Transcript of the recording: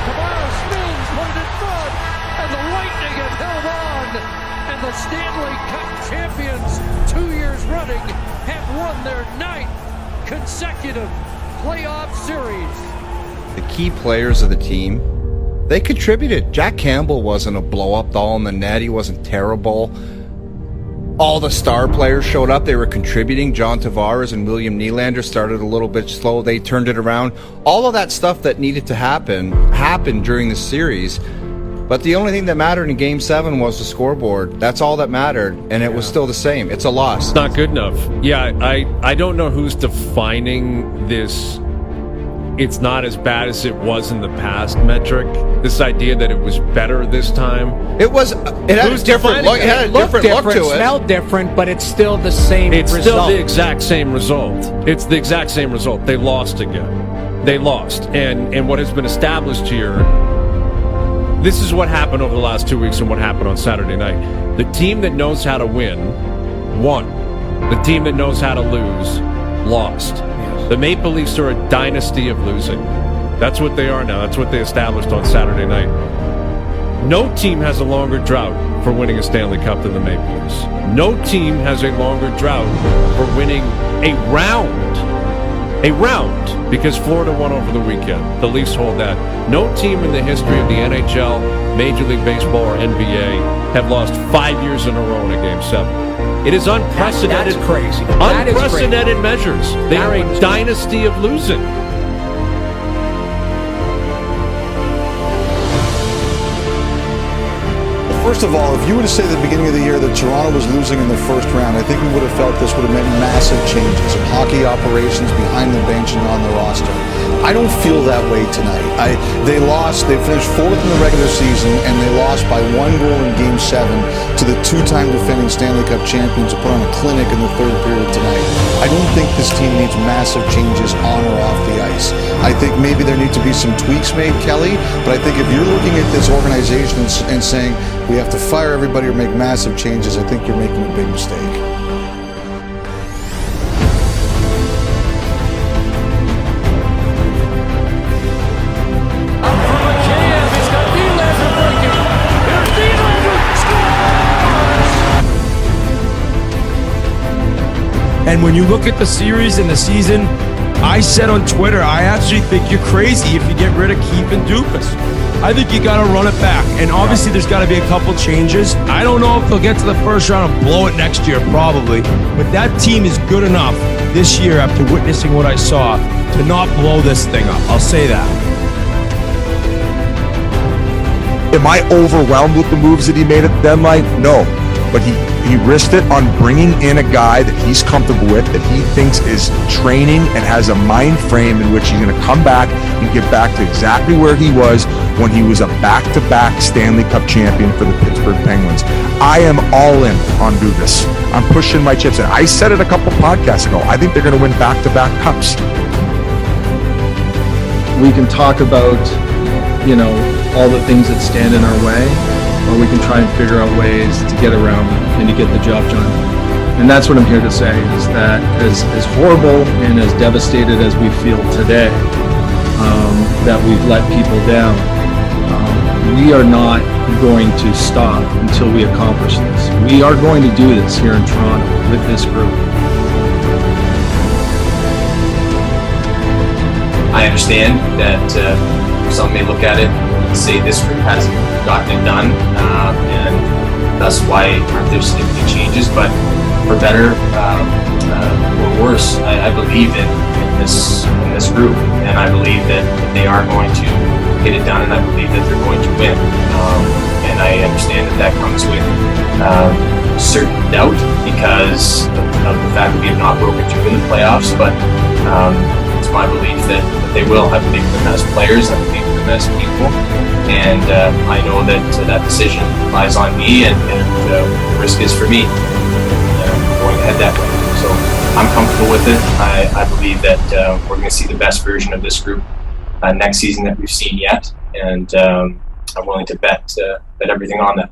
Kamara spins, put it in front, and the Lightning have held on. And the Stanley Cup champions, 2 years running, have won their 9th consecutive playoff series. The key players of the team, they contributed. Jack Campbell wasn't a blow-up doll in the net. He wasn't terrible. All the star players showed up. They were contributing. John Tavares and William Nylander started a little bit slow. They turned it around. All of that stuff that needed to happen happened during the series. But the only thing that mattered in Game 7 was the scoreboard. That's all that mattered, and it was still the same. It's a loss. It's not good enough. Yeah, I don't know who's defining this it's not as bad as it was in the past metric. This idea that it was better this time. It had a different look. It had a different look to it. Smelled different, but it's still the same It's result. still the exact same result. It's the exact same result. They lost again. They lost. And what has been established here, this is what happened over the last 2 weeks and what happened on Saturday night. The team that knows how to win, won. The team that knows how to lose, lost. The Maple Leafs are a dynasty of losing. That's what they are now. That's what they established on Saturday night. No team has a longer drought for winning a Stanley Cup than the Maple Leafs. No team has a longer drought for winning a round. A round, because Florida won over the weekend. The Leafs hold that. No team in the history of the NHL, Major League Baseball, or NBA have lost 5 years in a row in a Game 7. It is unprecedented. That's crazy. Unprecedented measures. They are a dynasty of losing. First of all, if you were to say at the beginning of the year that Toronto was losing in the first round, I think we would have felt this would have meant massive changes in hockey operations behind the bench and on the roster. I don't feel that way tonight. They lost. They finished fourth in the regular season, and they lost by 1 goal in Game 7 to the two-time defending Stanley Cup champions who put on a clinic in the third period tonight. I don't think this team needs massive changes on or off the ice. I think maybe there need to be some tweaks made, Kelly, but I think if you're looking at this organization and saying we have to fire everybody or make massive changes, I think you're making a big mistake. And when you look at the series and the season, I said on Twitter, I actually think you're crazy if you get rid of Keefe and Dubas. I think you got to run it back. And obviously there's got to be a couple changes. I don't know if they'll get to the first round and blow it next year, probably. But that team is good enough this year after witnessing what I saw to not blow this thing up. I'll say that. Am I overwhelmed with the moves that he made at the deadline? No. But he risked it on bringing in a guy that he's comfortable with, that he thinks is training and has a mind frame in which he's going to come back and get back to exactly where he was when he was a back-to-back Stanley Cup champion for the Pittsburgh Penguins. I am all in on Dubas. I'm pushing my chips in. I said it a couple podcasts ago. I think they're going to win back-to-back cups. We can talk about, all the things that stand in our way, or we can try and figure out ways to get around them and to get the job done. And that's what I'm here to say, is that as horrible and as devastated as we feel today, that we've let people down, we are not going to stop until we accomplish this. We are going to do this here in Toronto with this group. I understand that some may look at it and say this group hasn't gotten it done, and that's why aren't there significant changes. But for better or worse, I believe in this group, and I believe that they are going to get it done, and I believe that they're going to win. And I understand that comes with certain doubt because of the fact that we have not broken through in the playoffs. But it's my belief that they will. I believe in them as players. I believe in them as people. And I know that that decision lies on me, and the risk is for me going ahead that way. So I'm comfortable with it. I believe that we're going to see the best version of this group next season that we've seen yet, and I'm willing to bet everything on that.